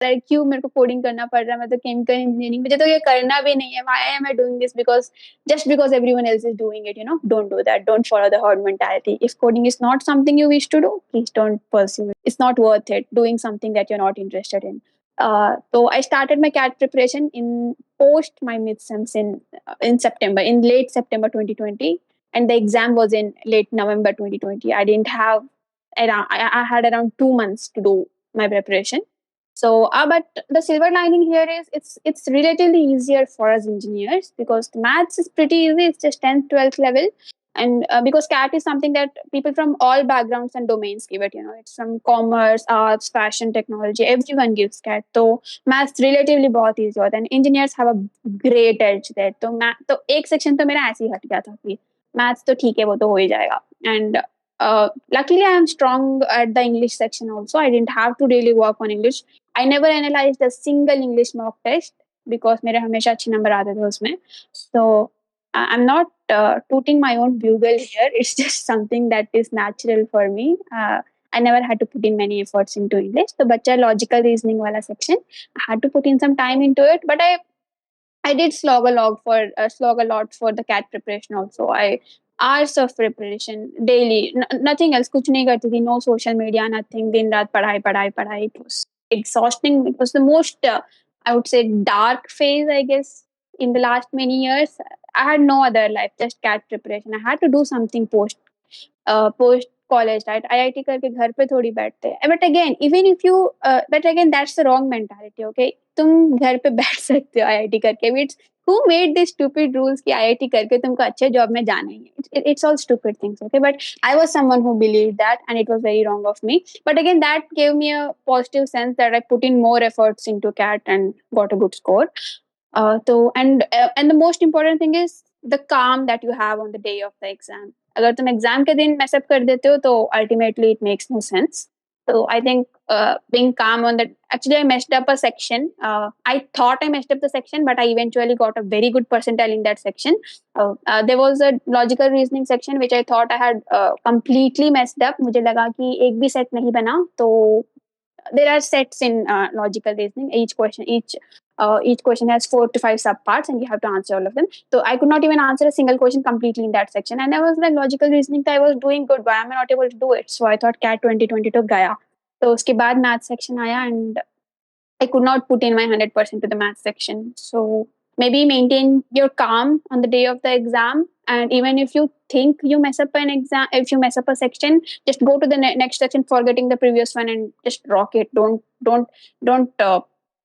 Like क्यों मेरे को कोडिंग करना पड़ रहा है, मैं तो केमिकल इंजीनियरिंग, मुझे तो ये करना भी नहीं है, why am I doing this because just because everyone else is doing it, don't do that, don't follow the herd mentality. If coding is not something you wish to do, please don't pursue it. It's not worth it doing something that you're not interested in. So I started my CAT preparation in post my midterms in September, in late September 2020, and the exam was in late November 2020. I didn't have I had around 2 months to do my preparation. So, but the silver lining here is it's relatively easier for us engineers because the maths is pretty easy. It's just 10th, 12th level, and because CAT is something that people from all backgrounds and domains give it. It's from commerce, arts, fashion, technology. Everyone gives CAT. So maths relatively बहुत easy होता है. And engineers have a great edge there. तो एक section तो मेरा ऐसे ही हट गया था कि maths तो ठीक है, वो तो हो ही जाएगा. And luckily, I am strong at the English section also. I didn't have to really work on English. I never analyzed a single English mock test because मेरे हमेशा अच्छे नंबर आते थे उसमें. So I'm not tooting my own bugle here. It's just something that is natural for me. I never had to put in many efforts into English. So बच्चा logical reasoning वाला section, I had to put in some time into it. But I did slog a lot for the CAT preparation also. I hours of preparation daily, nothing else. कुछ नहीं करती थी. No social media, nothing. दिन रात पढ़ाई पढ़ाई पढ़ाई. It was exhausting. It was the most, I would say, dark phase, I guess, in the last many years. I had no other life, just CAT preparation. I had to do something post college, right? IIT करके घर पे थोड़ी बैठते हैं. But again, even if you, but again, that's the wrong mentality, okay? तुम घर पे बैठ सकते हो IIT करके. It's who made these stupid rules कि IIT करके तुमको अच्छे जॉब में जाना ही है. It's all stupid things, okay? But I was someone who believed that, and it was very wrong of me. But again, that gave me a positive sense that I put in more efforts into CAT and got a good score. And the most important thing is the calm that you have on the day of the exam. अगर तुम exam के दिन mess up कर देते हो तो ultimately it makes no sense. So I think being calm on that. Actually, I messed up a section. I thought I messed up the section, but I eventually got a very good percentile in that section. There was a logical reasoning section which I thought I had completely messed up. मुझे लगा कि एक भी set नहीं बना. तो there are sets in logical reasoning. Each question has 4 to 5 subparts, and you have to answer all of them. So I could not even answer a single question completely in that section. And I was like, logical reasoning, I was doing good. Why am I not able to do it? So I thought CAT 2020 to gaya. So उसके बाद math section आया, and I could not put in my 100% to the math section. So maybe maintain your calm on the day of the exam. And even if you think you mess up an exam, if you mess up a section, just go to the next section, forgetting the previous one, and just rock it. Don't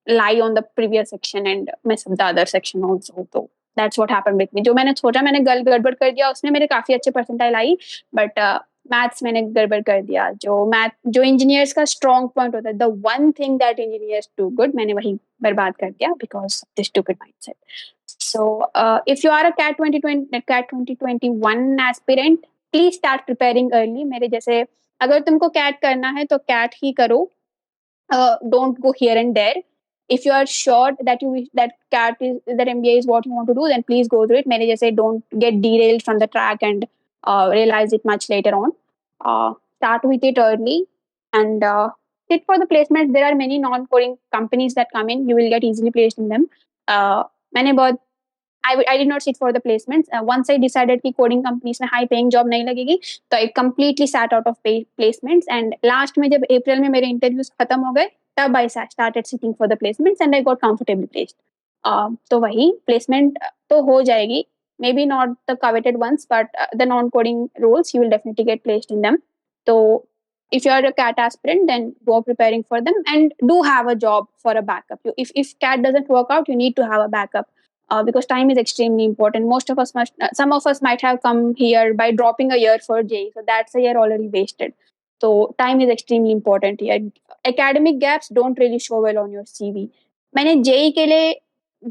lie on the previous section and mess up the other section also. So that's what happened with me. जो मैंने सोचा मैंने गड़बड़ कर दिया, उसमें मेरे काफी अच्छे परसेंटाइल आई, बट मैथ्स मैंने गड़बड़ कर दिया. जो इंजीनियर्स का स्ट्रॉन्ग पॉइंट होता है, the one thing that engineers do good, मैंने वही बर्बाद कर दिया because of this stupid mindset. So if you are a CAT 2021 aspirant, please start preparing early. मेरे जैसे अगर तुमको CAT करना है तो CAT ही करो. Don't go here and there. If you are sure that that MBA is what you want to do, then please go through it. मेरे जैसे don't get derailed from the track and realize it much later on. Start with it early and sit for the placements. There are many non-coding companies that come in. You will get easily placed in them. मैंने बहुत I did not sit for the placements. Once I decided कि coding companies में high paying job नहीं लगेगी, तो I completely sat out of placements. And last में जब April में मेरे interviews खत्म हो गए, तब I started sitting for the placements and I got comfortably placed. तो वही placement तो हो जाएगी. Maybe not the coveted ones, but the non-coding roles, you will definitely get placed in them. So if you are a CAT aspirant, then go preparing for them and do have a job for a backup. If CAT doesn't work out, you need to have a backup. Because time is extremely important. Some of us might have come here by dropping a year for JEE. So that's a year already wasted. So time is extremely important here. Academic gaps don't really show well on your CV. मैंने JEE के लिए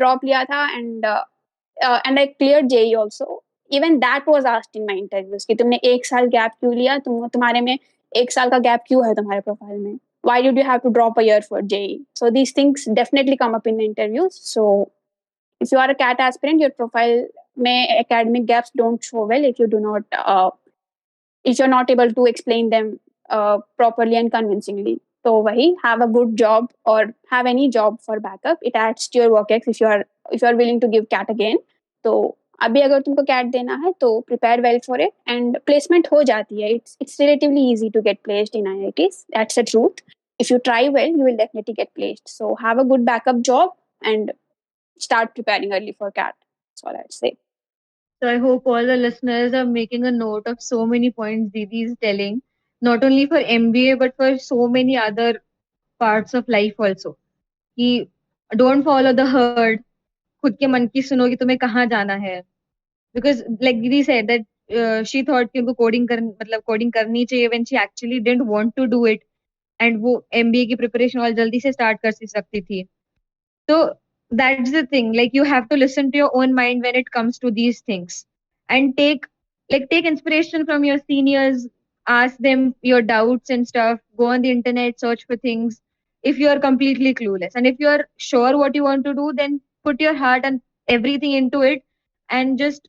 drop लिया था and I cleared JEE also. Even that was asked in my interviews कि तुमने एक साल gap क्यों लिया? तुम्हारे में एक साल का gap क्यों है तुम्हारे profile में? Why did you have to drop a year for JEE? So these things definitely come up in the interviews. So if you are a CAT aspirant, your profile may academic gaps don't show well if you're not able to explain them properly and convincingly. So wahi, have a good job or have any job for backup. It adds to your work ex if you are willing to give cat again. तो अभी अगर तुमको cat देना है तो prepare well for it and placement हो जाती है. It's relatively easy to get placed in IITs. That's the truth. If you try well, you will definitely get placed. So have a good backup job and start preparing early for CAT. That's all I'd say. So I hope all the listeners are making a note of so many points Didi is telling, not only for MBA but for so many other parts of life also. कि don't follow the herd. खुद के मन की सुनो कि तुम्हें कहाँ जाना है. Because like Didi said that she thought कि उनको coding करनी चाहिए when she actually didn't want to do it, and वो MBA की preparation और जल्दी से start कर सकती थी. So that's the thing. Like you have to listen to your own mind when it comes to these things, and take inspiration from your seniors. Ask them your doubts and stuff. Go on the internet, search for things. If you are completely clueless, and if you are sure what you want to do, then put your heart and everything into it, and just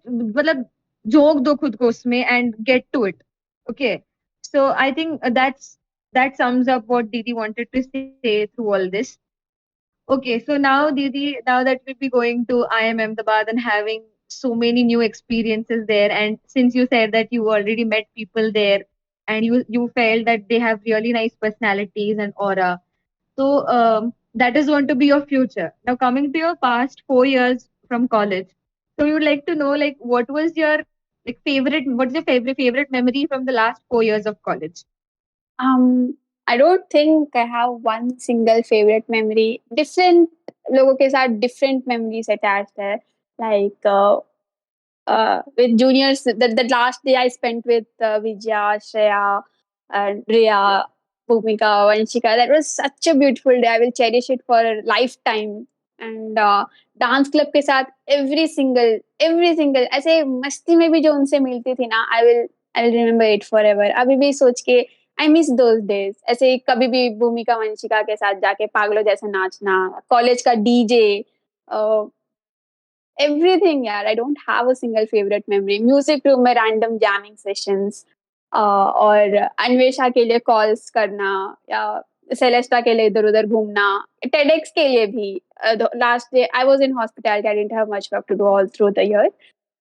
मतलब झोंक दो खुद को उसमें and get to it. Okay. So I think that sums up what Didi wanted to say through all this. Okay, so now, Didi, now that we'll be going to IIM Ahmedabad and having so many new experiences there, and since you said that you already met people there, and you felt that they have really nice personalities and aura, so that is going to be your future. Now, coming to your past 4 years from college, so we would like to know, like, what's your favorite memory from the last 4 years of college? Um, I don't think I have one single favorite memory. Different लोगों के साथ different memories attached है. Like with juniors, the last day I spent with Vijaya, Shreya, and Riya, Bhumika, Vanshika, that was such a beautiful day. I will cherish it for a lifetime. And dance club के साथ every single ऐसे मस्ती में भी जो उनसे मिलती थी ना I will remember it for ever. अभी भी सोच के आई मिस दोज डेज. ऐसे कभी भी भूमिका वंशिका के साथ जाके पागलों जैसे नाचना, कॉलेज का DJ, everything. Yeah, I don't have a single favorite memory. Music room में random jamming sessions, और अन्वेषा के लिए calls करना या सेलेस्टा के लिए इधर उधर घूमना, TEDx के लिए भी. Last day I was in hospitality. I didn't have much work to do all through the year.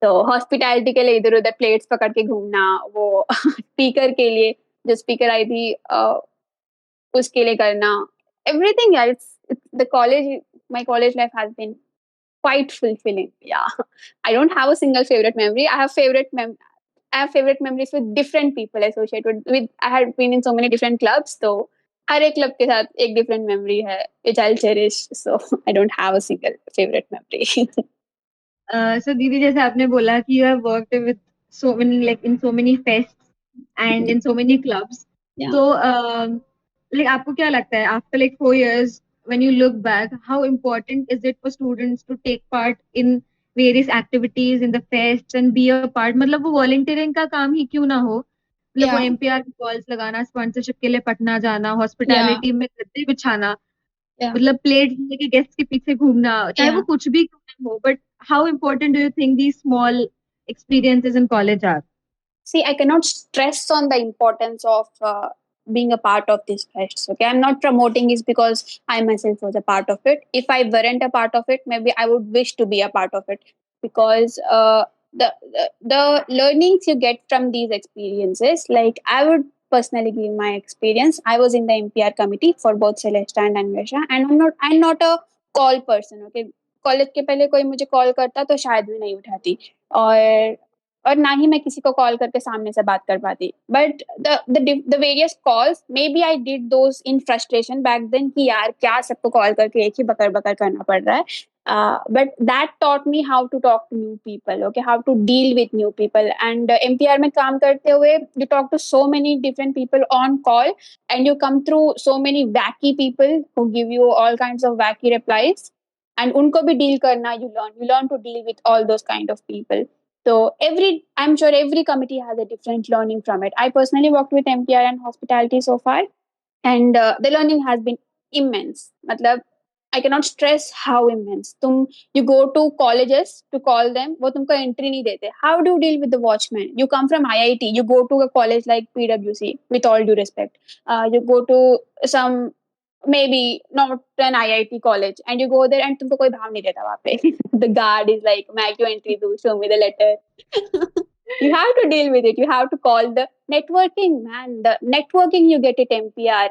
तो hospitality के लिए इधर उधर plates पकड़ के घूमना, वो speaker के लिए जो speaker आई थी उसके लिए करना. Everything else, the college, my college life has been quite fulfilling. Yeah. I don't have a single favorite memory. I have favorite memories with different people associated with. I had been in so many different clubs, so हर एक club के साथ एक different memory है which I'll cherish. So I don't have a single favorite memory. So Didi, जैसे आपने बोला कि you have worked with so many, like in so many fests and in so many clubs. Yeah. So like आपको क्या लगता है after like 4 years when you look back, how important is it for students to take part in various activities in the fests and be a part? मतलब वो volunteering का काम ही क्यों ना हो, मतलब वो Yeah. MPR calls लगाना, sponsorship के लिए पटना जाना, Yeah. hospitality में गद्दे बिछाना, Yeah. मतलब प्लेट लेके गेस्ट के पीछे घूमना, चाहे वो Yeah. कुछ भी क्यों ना हो, but how important do you think these small experiences in college are? See, I cannot stress on the importance of being a part of these fests. Okay, I'm not promoting this because I myself was a part of it. If I weren't a part of it, maybe I would wish to be a part of it, because the learnings you get from these experiences, like I would personally give my experience. I was in the MPR committee for both Celesta and Anvesha, and I'm not a call person. Okay, college के पहले कोई मुझे call करता तो शायद भी नहीं उठाती, और ना ही मैं किसी को कॉल करके सामने से बात कर पाती. But the various calls, may be I did those in frustration back then कि यार क्या सबको कॉल करके एक ही बकर बकर करना पड़ रहा है. But that taught me how to talk to new people. Okay, how to deal with new people. And MPR में काम करते हुए you talk to so many different people on call, and you come through so many wacky people who give you all kinds of wacky replies, and unko bhi deal karna, you learn to deal with all those kind of people. So I'm sure every committee has a different learning from it. I personally worked with MPR and hospitality so far, and the learning has been immense. Matlab, I cannot stress how immense. You go to colleges to call them, वो तुमको entry नहीं देते. How do you deal with the Watchman? You come from IIT, you go to a college like PwC, with all due respect. You go to some maybe not an IIT college, and you go there and तुमको कोई भाव नहीं देता वहाँ पे. The guard is like, मैं क्यों entry दूँ? Show me the letter. You have to deal with it. You have to call the networking, man. The networking you get at MPR.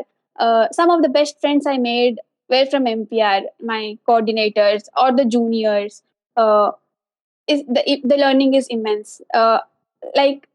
Some of the best friends I made were from MPR, my coordinators or the juniors. Uh, the learning is immense. Like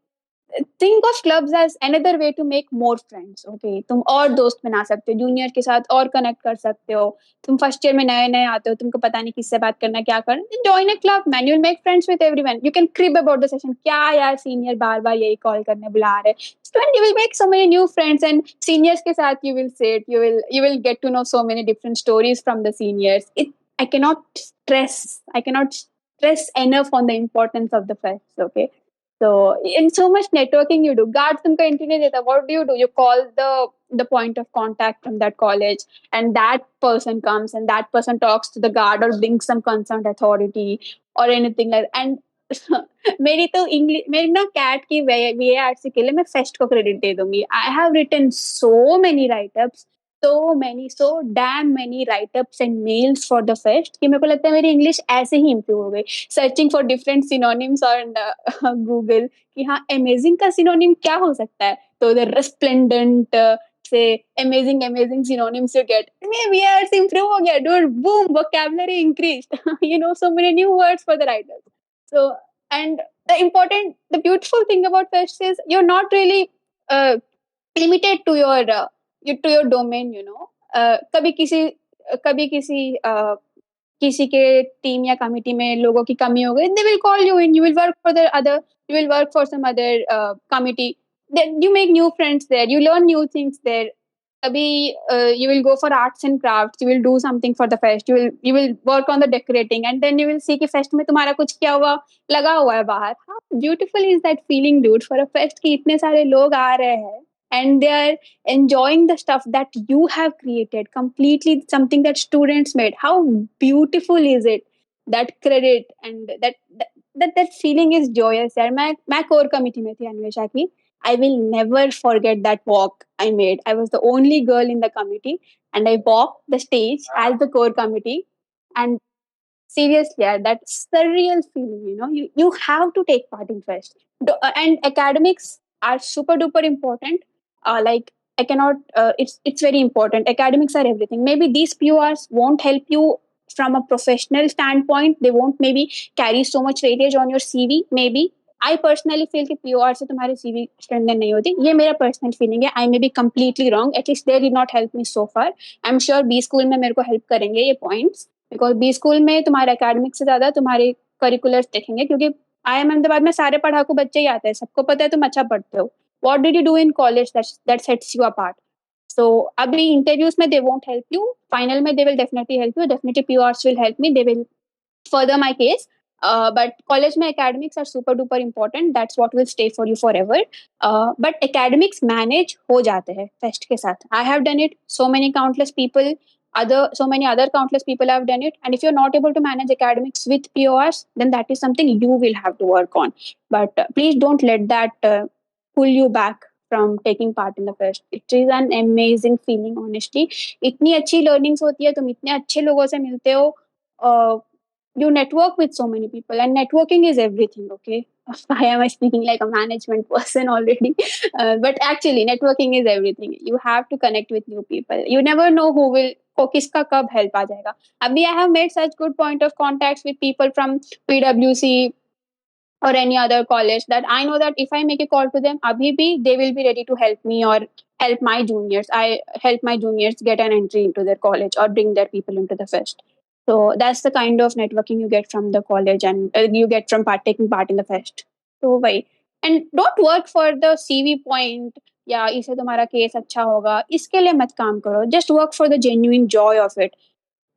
think of clubs as another way to make more friends. Okay, तुम और दोस्त बना सकते हो junior के साथ और connect कर सकते हो. तुम फर्स्ट ईयर में नए नए आते हो, तुमको पता नहीं किससे बात करना क्या करना. Join a club man, you will make friends with everyone. You can crib about the session. क्या यार सीनियर बार बार यही कॉल करने बुला रहे. Then you will make so many new friends, and seniors के साथ you will sit, you will get to know so many different stories from the seniors. I cannot stress enough on the importance of the fest. Okay, so in so much networking you do. Guards तुमको entry नहीं देता. What do? You call the point of contact from that college, and that person comes and that person talks to the guard or brings some concerned authority or anything like that. And मेरी तो English मेरी ना cat की VARC के लिए मैं fest को credit दे दूंगी. I have written so many writeups, so damn many write-ups and mails for the fest कि मेरे को लगता है मेरी इंग्लिश ऐसे ही improve हो गई. Searching for different synonyms on Google कि हाँ अमेजिंग का सिनोनिम क्या हो सकता है. तो द रेस्प्लेंडेंट से amazing synonyms you get. VARC improve हो गया dude. Boom, vocabulary increased. You know so many new words for the writers. So, and the beautiful thing about fest is you're not really limited to your domain. कभी किसी के team या committee में लोगों की कमी हो गई, they will call you in. You will work for some other committee. Then you make new friends there. You learn new things there. Abhi, you will go for arts and crafts. You will do something for the fest. You will work on the decorating, and then you will see कि fest में तुम्हारा कुछ क्या हुआ लगा हुआ है बाहर. How beautiful is that feeling, dude? For a fest कि इतने सारे लोग आ रहे हैं and they are enjoying the stuff that you have created, completely something that students made. How beautiful is it? That credit and that feeling is joyous. यार मैं core committee में थी अन्वेषा की. I will never forget that walk I made. I was the only girl in the committee, and I walked the stage as the core committee. And seriously, yeah, that's the real feeling. You have to take part in fest. And academics are super duper important. Like I cannot. It's very important. Academics are everything. Maybe these PORs won't help you from a professional standpoint. They won't maybe carry so much weightage on your CV. Maybe I personally feel कि POR से तुम्हारी CV strengthen नहीं होती. ये मेरा personal feeling है. I may be completely wrong. At least they did not help me so far. I'm sure B school में मेरे को help करेंगे ये points. बिकॉज बी स्कूल में तुम्हारे एकेडमिक से ज्यादा तुम्हारे करिकुलर्स देखेंगे, क्योंकि IIM अहमदाबाद में सारे पढ़ाकू बच्चे ही आते हैं. सबको पता है तुम अच्छा पढ़ते हो. What did you do in college that sets you apart. So अभी इंटरव्यूज में they won't help you. Final में they will definitely help you. Definitely PORs will help me. They will further my case. But college में academics are super duper important. That's what will stay for you forever. But academics manage हो जाते हैं fest के साथ. I have done it. So many other countless people have done it. And if you're not able to manage academics with PORs, then that is something you will have to work on. But please don't let that pull you back from taking part in the fest. It is an amazing feeling, honestly. इतनी अच्छी learnings होती है, तुम इतने अच्छे लोगों से मिलते हो. You network with so many people, and networking is everything. Okay, why am I speaking like a management person already? But actually networking is everything. You have to connect with new people. You never know who will को किसका कब help आ जाएगा. अभी I have made such good point of contacts with people from PwC or any other college that I know that if I make a call to them, abhi bhi they will be ready to help me or help my juniors. I help my juniors get an entry into their college or bring their people into the fest. So that's the kind of networking you get from the college, and you get from taking part in the fest. So why? And don't work for the CV point. या इसे तुम्हारा case अच्छा होगा इसके लिए मत काम करो. Just work for the genuine joy of it.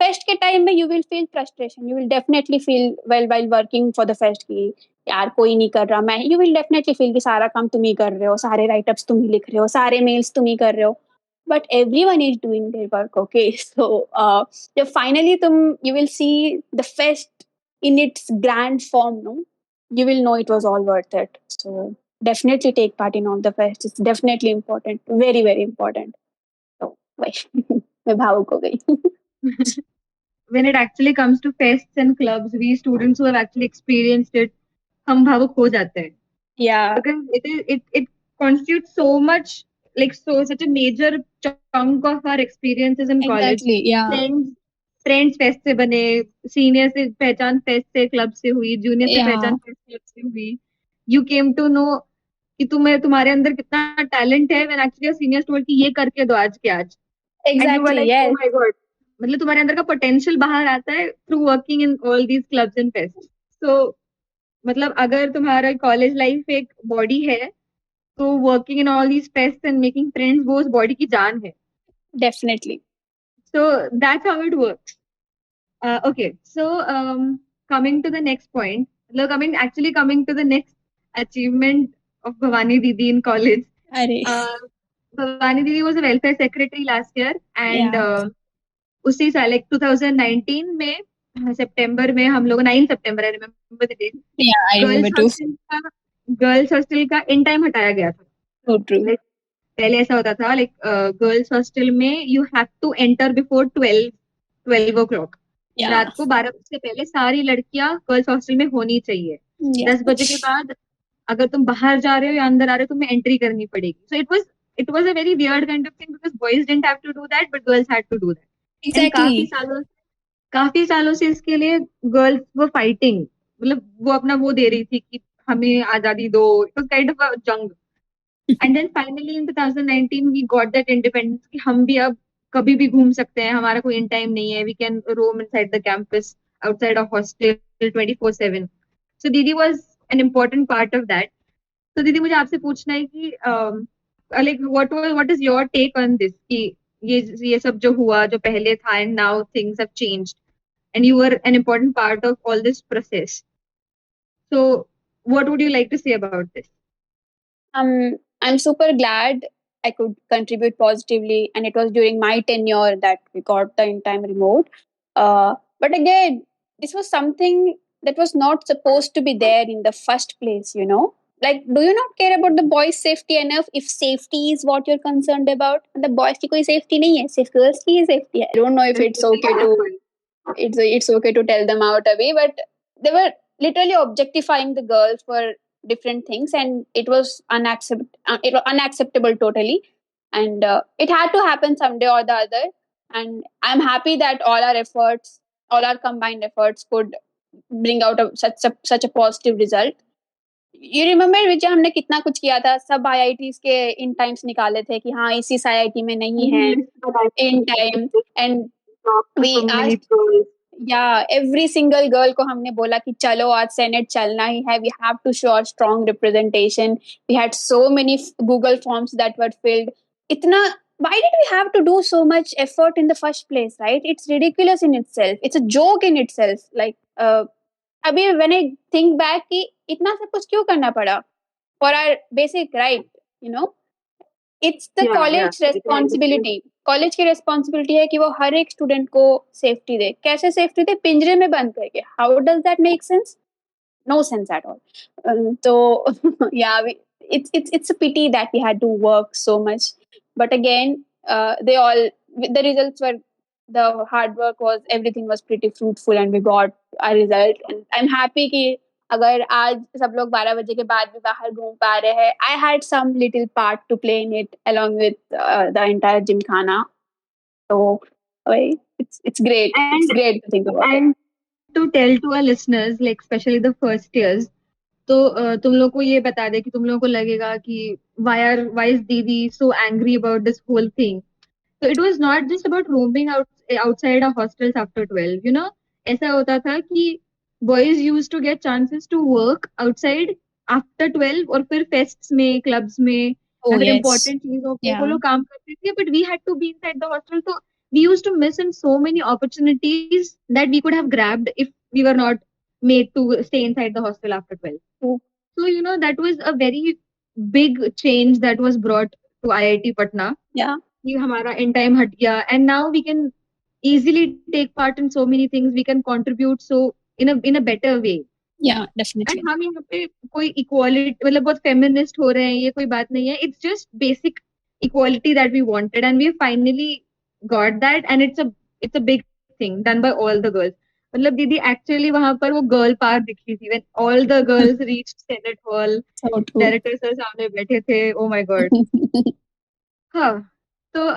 Fest के टाइम में you will feel frustration. You will definitely feel well while working for the fest की यार कोई नहीं कर रहा. मैं यू विल डेफिनेटली फील कि सारा काम तुम ही कर रहे हो, सारे राइटअप्स तुम ही लिख रहे हो, सारे मेल्स तुम ही कर रहे हो. but everyone is doing their work. Okay, so finally you will see the fest in its grand form. No, you will know it was all worth it. So definitely take part in all the fest. It's definitely important, very very important. So wait, मैं भावुक हो गई. When it actually comes to fests and clubs, we students who have actually experienced it, हम भावुक हो जाते हैं. Yeah, Because it constitutes so much, like so such a major chunk of our experiences in college. exactly. Yeah, friends fest से बने, senior से पहचान fest से क्लब से हुई, जूनियर से yeah, पहचान फेस्ट क्लब से हुई. यू केम टू नो कि तुम्हारे अंदर कितना टैलेंट है, व्हेन एक्चुअली सीनियर्स टोल्ड कि ये करके दो आज के आज. And you were exactly. Like oh Yes, my God, मतलब तुम्हारे अंदर का पोटेंशियल बाहर आता है through working in all these clubs and fest. So मतलब अगर तुम्हारा कॉलेज लाइफ एक बॉडी है, तो working in all these fest and making friends वो उस बॉडी की जान है. definitely. So that's how it works. Okay, so coming to the next point, coming to the next achievement of Bhavani Didi in college. अरे, Uh, Bhavani Didi was a welfare secretary last year, and yeah, उसी साल like 2019 में सितंबर में हम लोग 9 सितंबर, I remember the date, yeah. I remember girls too. Hostel का girls hostel का इन टाइम हटाया गया था. So true. Like, पहले ऐसा होता था, लाइक गर्ल्स हॉस्टल में you have to enter before 12 o'clock. Yeah, रात को 12 बजे से पहले सारी लड़कियां गर्ल्स हॉस्टल में होनी चाहिए. yeah. 10 बजे के बाद अगर तुम बाहर जा रहे हो या अंदर आ रहे हो, तुम्हें एंट्री करनी पड़ेगी. So it was a very weird kind of thing, because boys didn't have to do that but girls had to do that. And Exactly. काफी सालों से इसके लिए गर्ल्स वो फाइटिंग, मतलब वो अपना वो दे रही थी कि हमें आजादी दो. It was kind of a जंग. And then finally in 2019 we got that independence कि हम भी अब कभी भी घूम सकते हैं, हमारा कोई इन टाइम नहीं है. We can roam inside the campus, outside of hostel 24/7. So दीदी was an important part of that. तो दीदी मुझे आपसे पूछना है कि like what is your take on this कि ये सब जो हुआ जो पहले था, and now things have changed and you were an important part of all this process. So what would you like to say about this? I'm super glad I could contribute positively, and it was during my tenure that we got the in-time remote. But again, this was something that was not supposed to be there in the first place. Like, do you not care about the boys' safety enough? If safety is what you're concerned about, the boys' की कोई safety नहीं है, सिर्फ girls की ही safety है. I don't know if it's okay to tell them out away, but they were literally objectifying the girls for different things, and it was unacceptable totally. And it had to happen someday or the other. And I'm happy that all our combined efforts could bring out such a positive result. You remember विजय, हमने कितना कुछ किया था, सब IITs के इन times निकाले थे कि हाँ इसी IIT में नहीं है in time. And we asked, yeah, every single girl को हमने बोला कि चलो आज सेनेट चलना ही है, we have to show our strong representation. We had so many Google forms that were filled. इतना, why did we have to do so much effort in the first place, right? It's ridiculous in itself. It's a joke in itself. Like, अभी when I think back कि इतना सब कुछ क्यों करना पड़ा for our basic right, you know? It's the college responsibility. College की responsibility है कि वो हर एक स्टूडेंट को सेफ्टी दे. कैसे सेफ्टी दे? पिंजरे में बंद करके. How does that make sense? No sense at all. So yeah, it's a pity that we had to work so much, but again, the results were, the hard work was, everything was pretty fruitful, and we got a result. And I'm happy कि अगर आज सब लोग 12 बजे के बाद भी बाहर घूम पा रहे हैं, I had some little part to play in it along with the entire gymkhana. So it's great. And It's great to think about it. and to tell to our listeners, like especially the first years, तो तुम लोग को ये बता दे कि तुम लोगों को लगेगा कि why is Didi so angry about this whole thing. So it was not just about roaming outside our hostels after 12. ऐसा होता था कि boys used to get chances to work outside after 12, और फिर fests में, clubs में, Oh या फिर yes. important चीजों पे वो Yeah. लोग काम करते थे, but we had to be inside the hostel. So we used to miss in so many opportunities that we could have grabbed if we were not made to stay inside the hostel after 12. True. So that was a very big change that was brought to IIT Patna. Yeah. कि हमारा इन time हट गया, and now we can easily take part in so many things, we can contribute so in a better way. Yeah, and definitely. हम यहाँ पे कोई equality मतलब बहुत फेमिनिस्ट हो रहे हैं ये कोई बात नहीं है, it's just basic equality that we wanted and we finally got that, and it's a big thing done by all the girls. मतलब दीदी एक्चुअली वहां पर वो गर्ल पावर दिखी थी when all the girls reached senate hall, So true. Director sir सामने बैठे थे. Oh my God. हाँ. तो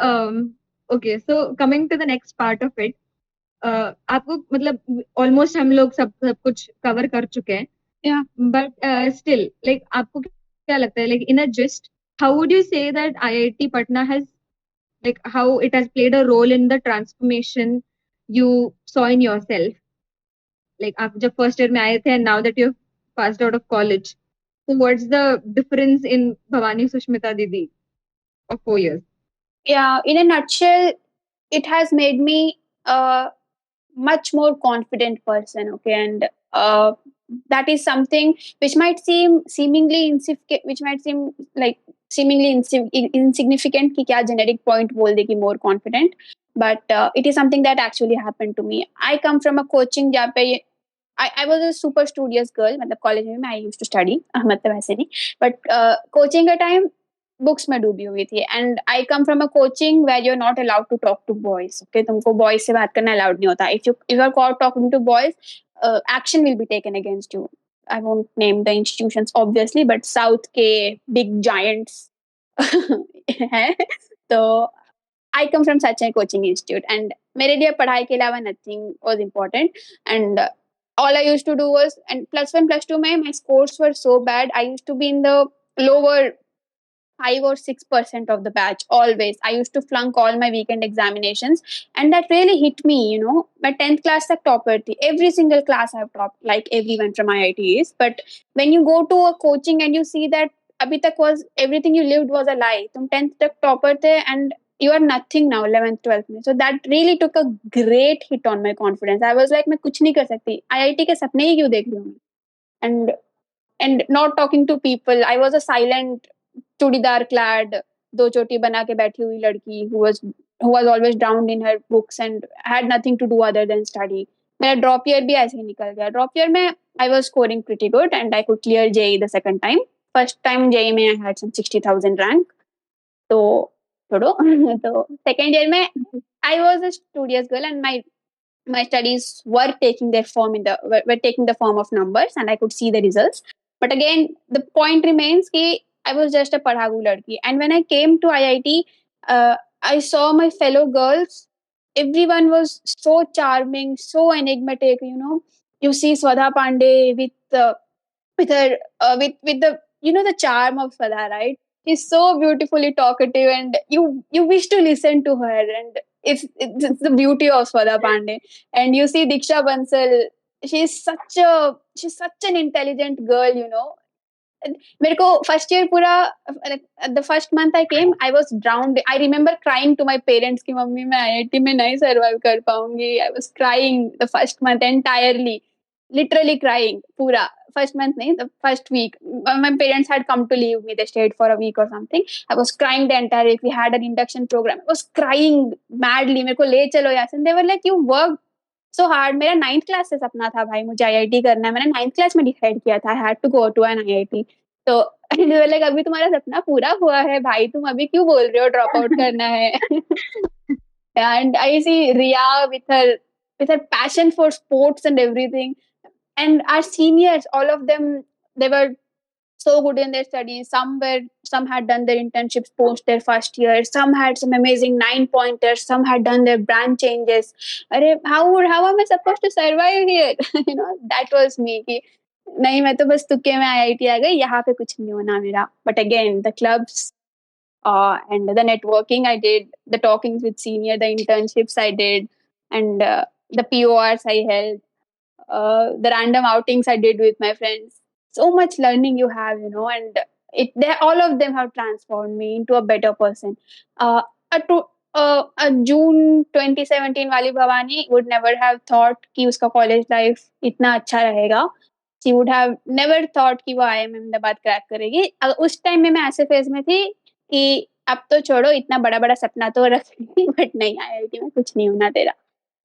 okay, so coming to the next part of it, आपको मतलब ऑलमोस्ट हम लोग सब सब कुछ कवर कर चुके हैं, Yeah. but still, like आपको क्या लगता है, like in a gist, how would you say that IIT Patna has, like how it has played a role in the transformation you saw in yourself, like आप जब first year में आए थे and now that you've passed out of college, so what's the difference in Bhavani Sushmita Didi of 4 years? Yeah, in a nutshell, it has made me a much more confident person. Okay, and that is something which might seem seemingly insignificant, which might seem like seemingly insignificant. कि क्या generic point बोल दे कि more confident, but it is something that actually happened to me. I come from a coaching जहाँ पे I was a super studious girl. मतलब college में I used to study मतलब ऐसे नहीं, but coaching का time बुक्स में डूबी हुई थी. And I come from a coaching where you are not allowed to talk to boys. Okay, तुमको बॉयज से बात करना अलाउड नहीं होता. If you are caught talking to boys, action will be taken against you. I won't name the institutions obviously, but south के big giants हैं. तो I come from such a coaching institute, and मेरे लिए पढ़ाई के अलावा nothing was important. And all I used to do was, and plus one plus two my scores were so bad. I used to be in the lower 5 or 6% of the batch always. I used to flunk all my weekend examinations, and that really hit me. You know, my 10th class तक topper थी. Every single class I've topped, like everyone from IITs. But when you go to a coaching and you see that अभी तक was everything you lived was a lie. तुम 10th तक topper थे, and you are nothing now 11th 12th में. So that really took a great hit on my confidence. I was like मैं कुछ नहीं कर सकती. IIT के सपने ही क्यों देख रही हूँ. And not talking to people. I was a silent churidar clad, दो चोटी बना के बैठी हुई लड़की who was always drowned in her books and had nothing to do other than study. मेरा ड्रॉप ईयर भी ऐसे ही निकल गया. ड्रॉप ईयर में I was scoring pretty good and I could clear JE the second time. First time JE में I had some 60,000 rank. तो छोड़ो. तो second year में I was a studious girl and my studies were taking their form were taking the form of numbers, and I could see the results. But again, the point remains that I was just a padhagu ladki. And when I came to IIT, I saw my fellow girls. Everyone was so charming, so enigmatic. You know, you see Swadha Pandey with her with the, you know, the charm of Swadha, right? She's so beautifully talkative, and you wish to listen to her. And it's the beauty of Swadha Pandey. And you see Diksha Bansal, she's such an intelligent girl, you know. मेरे को first year पूरा, the first month I came I was drowned. I remember crying to my parents कि मम्मी मैं IIT में नहीं survive कर पाऊंगी. I was crying the first month entirely, literally crying पूरा. First month नहीं, the first week. My parents had come to leave me. They stayed for a week or something. I was crying the entire week. We had an induction program. I was crying madly. मेरे को ले चलो यहाँ से. They were like, you worked so hard. मेरा 9th class से सपना था भाई मुझे आईआईटी करना है. मैंने 9th क्लास में डिसाइड किया था. I had to go to an IIT. तो they were like, अभी तुम्हारा सपना पूरा हुआ है भाई, तुम अभी क्यों बोल रहे हो ड्रॉप आउट करना है. And I see Riya with her passion for sports and everything. And our seniors, all of them, they were so good in their studies. Some had done their internships post their first year. Some had some amazing 9 pointers. Some had done their brand changes. अरे how am I supposed to survive here? You know, that was me. कि नहीं, मैं तो बस तुक्के में IIT आ गई, यहाँ पे कुछ नहीं होना मेरा. But again, the clubs, and the networking I did, the talkings with senior, the internships I did, and the PORs I held, the random outings I did with my friends. So much learning you have, you know, and all of them have transformed me into a better person. A June 2017 वाली Bhavani would never have thought कि उसका college life इतना अच्छा रहेगा. She would have never thought कि वो IIM Ahmedabad crack करेगी. उस टाइम में मैं ऐसे फेज में थी कि अब तो छोड़ो, इतना बड़ा बड़ा सपना तो रख ली, बट नहीं, आईआईटी में कुछ नहीं होना तेरा.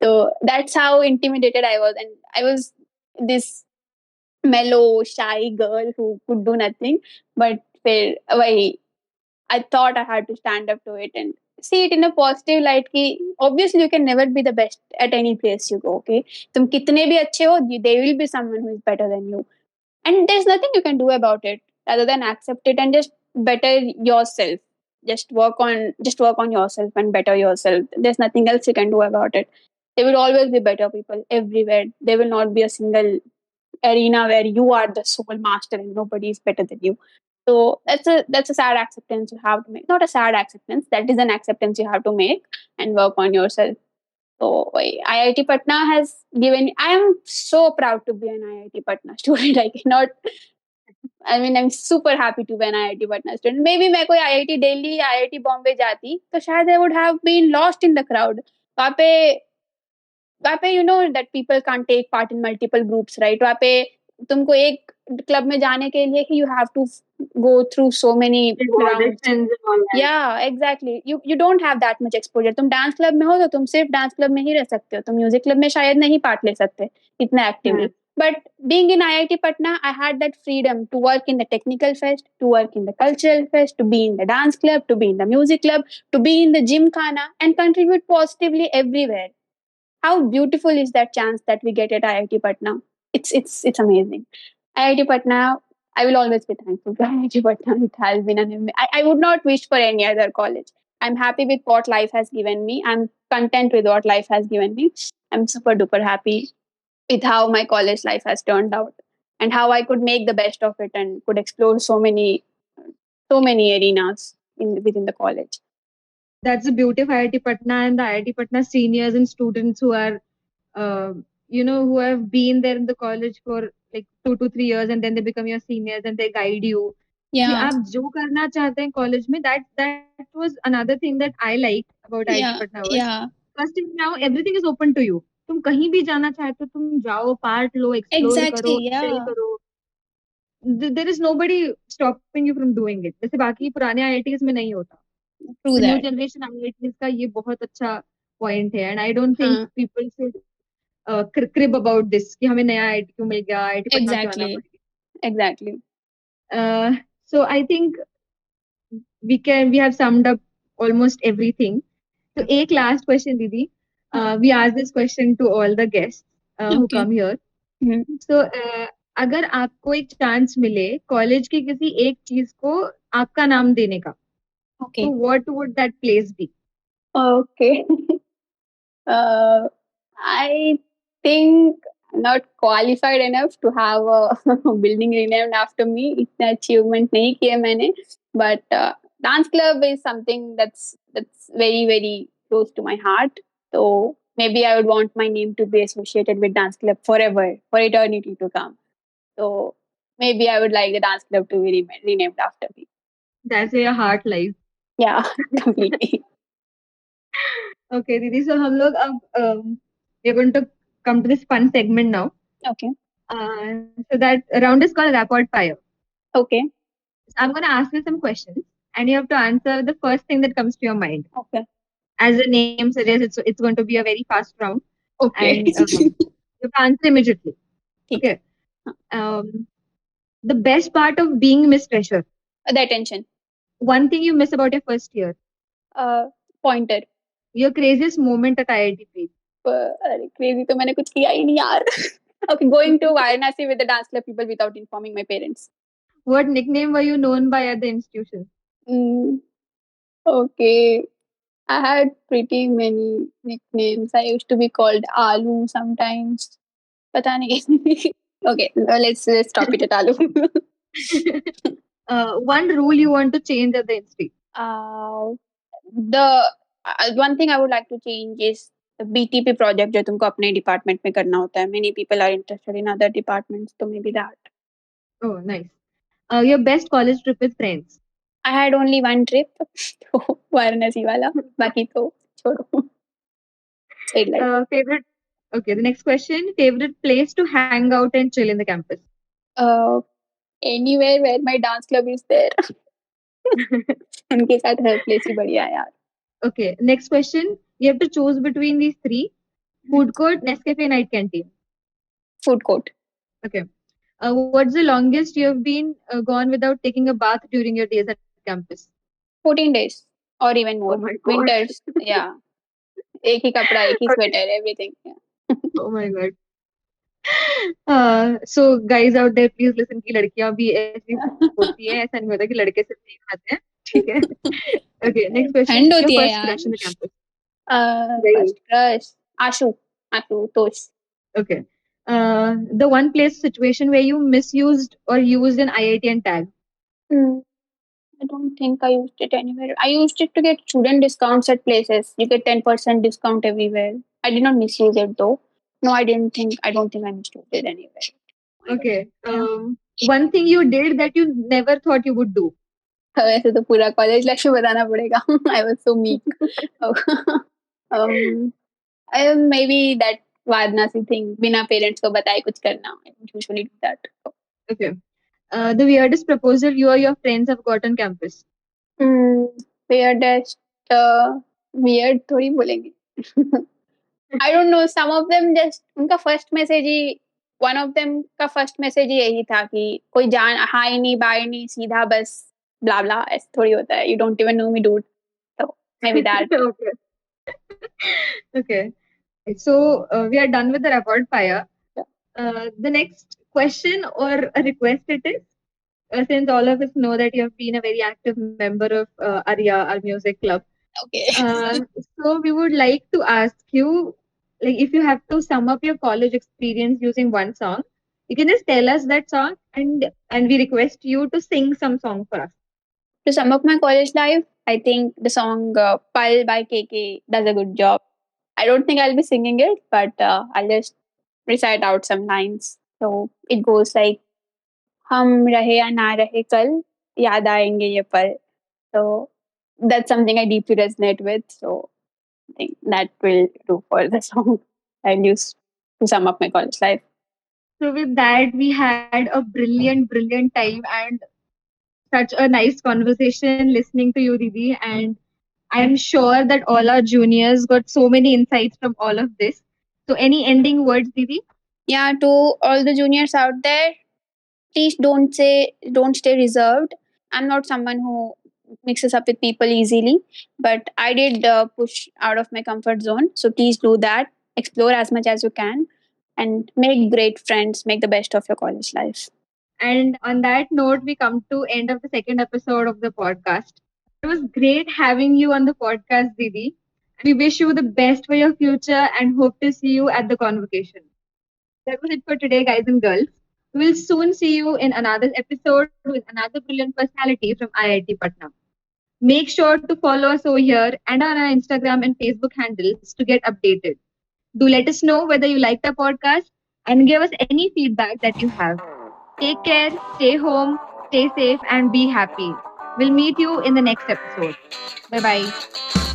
तो that's how intimidated I was, and I was this mellow, shy girl who could do nothing. But I thought I had to stand up to it and see it in a positive light. Ki obviously you can never be the best at any place you go. Okay, तुम कितने भी अच्छे हो, there will be someone who is better than you, and there's nothing you can do about it other than accept it and just better yourself. Just work on yourself and better yourself. There's nothing else you can do about it. There will always be better people everywhere. There will not be a single arena where you are the sole master and nobody is better than you. So that's a sad acceptance you have to make. Not a sad acceptance. That is an acceptance you have to make and work on yourself. So IIT Patna has given. I am so proud to be an IIT Patna student. I cannot. I mean, I'm super happy to be an IIT Patna student. Maybe मैं कोई IIT Delhi, IIT Bombay जाती, तो शायद I would have been lost in the crowd. वहाँ पे you know that people can't take part in multiple groups, right? वहाँ पे तुमको एक क्लब में जाने के लिए you have to go through so many rounds. Auditions and all that. Yeah, exactly. You don't have that much exposure. तुम dance club में हो तो तुम सिर्फ डांस क्लब में ही रह सकते हो. तुम म्यूजिक क्लब में शायद नहीं पार्ट ले सकते इतना actively. But being in IIT Patna, I had that freedom to work in the technical fest, to work in the cultural fest, to be in the dance club, to be in the music club, to be in the gym khana, and contribute positively everywhere. How beautiful is that chance that we get at IIT Patna? It's amazing. IIT Patna, I will always be thankful to IIT Patna. It has been I would not wish for any other college. I'm happy with what life has given me. I'm content with what life has given me. I'm super duper happy with how my college life has turned out and how I could make the best of it and could explore so many arenas within the college. That's the beauty of IIT Patna and the IIT Patna seniors and students who are, uh, who have been there in the college for like 2 to 3 years and then they become your seniors and they guide you. कि Yeah, आप जो करना चाहते हैं college में that was another thing that I liked about IIT yeah, Patna was yeah. first thing now everything is open to you. तुम कहीं भी जाना चाहते हो तुम जाओ पार्ट लो एक्सप्लोर करो Exactly, एंजॉय yeah. करो. There is nobody stopping you from doing it. जैसे बाकी पुराने IITs में नहीं होता. True new that. Generation IITs का ये बहुत अच्छा पॉइंट है and I don't think Huh. People should crib about this कि हमें नया आईआईटी क्यों मिल गया आईआईटी पटना क्यों आना Exactly. Exactly. पड़ गया. So I think we have summed up almost everything. So एक last question दीदी. Huh. We ask this question to all the guests who Okay. come here. Hmm. So अगर आपको एक चांस मिले कॉलेज की किसी एक चीज को आपका नाम देने का तो Okay. what would that place be? Okay. uh, I think I'm not qualified enough to have a building renamed after me. इतना achievement नहीं किया मैंने. But dance club is something that's very very close to my heart. So maybe I would want my name to be associated with dance club forever, for eternity to come. So maybe I would like the dance club to be renamed after me. That's where your heart lies. Yeah, completely. Okay, Didi. So हम लोग अब we're going to come to this fun segment now. Okay. So that round is called rapid fire. Okay. So I'm going to ask you some questions, and you have to answer the first thing that comes to your mind. Okay. As the name suggests, it's going to be a very fast round, Okay. and you have to answer immediately. ठीक है. Okay. The best part of being Miss Treasure. The attention. One thing you miss about your first year. Pointer. Your craziest moment at IITP. अरे crazy तो मैंने कुछ किया ही नहीं यार. Okay, going to Varanasi with the dance club people without informing my parents. What nickname were you known by at the institution? Mm, okay. I had pretty many nicknames. I used to be called Alu sometimes. पता नहीं. Okay, let's stop it at Alu. One rule you want to change at the institute. The one thing I would like to change is the BTP project जो तुमको अपने department में करना होता है. Many people are interested in other departments, so maybe that. Oh, nice. Your best college trip with friends. I had only one trip, तो वाराणसी वाला. बाकी तो छोड़ो. Said life. Favorite. Okay, the next question. Favorite place to hang out and chill in the campus. Uh, Anywhere where my dance club is there. उनके साथ हर place ही बढ़िया है यार. Okay, next question. You have to choose between these three: food court, Nescafe, night canteen. Food court. Okay. What's the longest you have been gone without taking a bath during your days at campus? 14 days or even Oh more. my god. Winters, yeah. एक ही कपड़ा, एक ही Okay. Sweater, everything. Yeah. Oh my god. So guys out there, please listen कि लड़कियां भी ऐसी होती हैं. ऐसा नहीं होता कि लड़के सिर्फ यही खाते हैं. ठीक है. Okay. Next question. ठंड Your होती है first यार. crush in the campus. First Right. Crush Ashu. Ashutosh. Okay. The one place situation where you misused or used an IIT and tag. I don't think I used it anywhere. I used it to get student discounts at places. You get 10% discount everywhere. I did not misuse it though. No, I didn't think. I don't think I misused it anywhere. Okay. One thing you did that you never thought you would do. वैसे तो पूरा college life में बताना पड़ेगा. I was so meek. um, maybe that वादनासी thing. बिना parents को बताए कुछ करना. I don't usually do that. Okay. The weirdest proposal you or your friends have got on campus. weirdest. Weird थोड़ी बोलेंगे. I don't know. Some of them just उनका first message he one of them का first message ही यही था कि कोई जान हाय नहीं बाय नहीं सीधा बस blah blah ऐसे थोड़ी होता है. You don't even know me, dude. So maybe that. Okay. Okay. So we are done with the rapid fire. The next question or a request it is, since all of us know that you have been a very active member of ARIA, our music club. Okay. So we would like to ask you, like, if you have to sum up your college experience using one song, you can just tell us that song, and we request you to sing some song for us. To sum up my college life, I think the song Pal by KK does a good job. I don't think I'll be singing it, but I'll just recite out some lines. So it goes like हम रहे या ना रहे कल याद आएंगे ये पल. So that's something I deeply resonate with. So I think that will do for the song I'll use to sum up my college life. So with that, we had a brilliant, brilliant time and such a nice conversation listening to you, Didi. And I'm sure that all our juniors got so many insights from all of this. So any ending words, Didi? Yeah, to all the juniors out there, please don't stay reserved. I'm not someone who mixes up with people easily, but I did push out of my comfort zone. So please do that. Explore as much as you can and make great friends. Make the best of your college life. And on that note, we come to end of the second episode of the podcast. It was great having you on the podcast, Didi. We wish you the best for your future and hope to see you at the convocation. That was it for today, guys and girls. We'll soon see you in another episode with another brilliant personality from IIT Patna. Make sure to follow us over here and on our Instagram and Facebook handles to get updated. Do let us know whether you liked our podcast and give us any feedback that you have. Take care, stay home, stay safe, and be happy. We'll meet you in the next episode. Bye bye.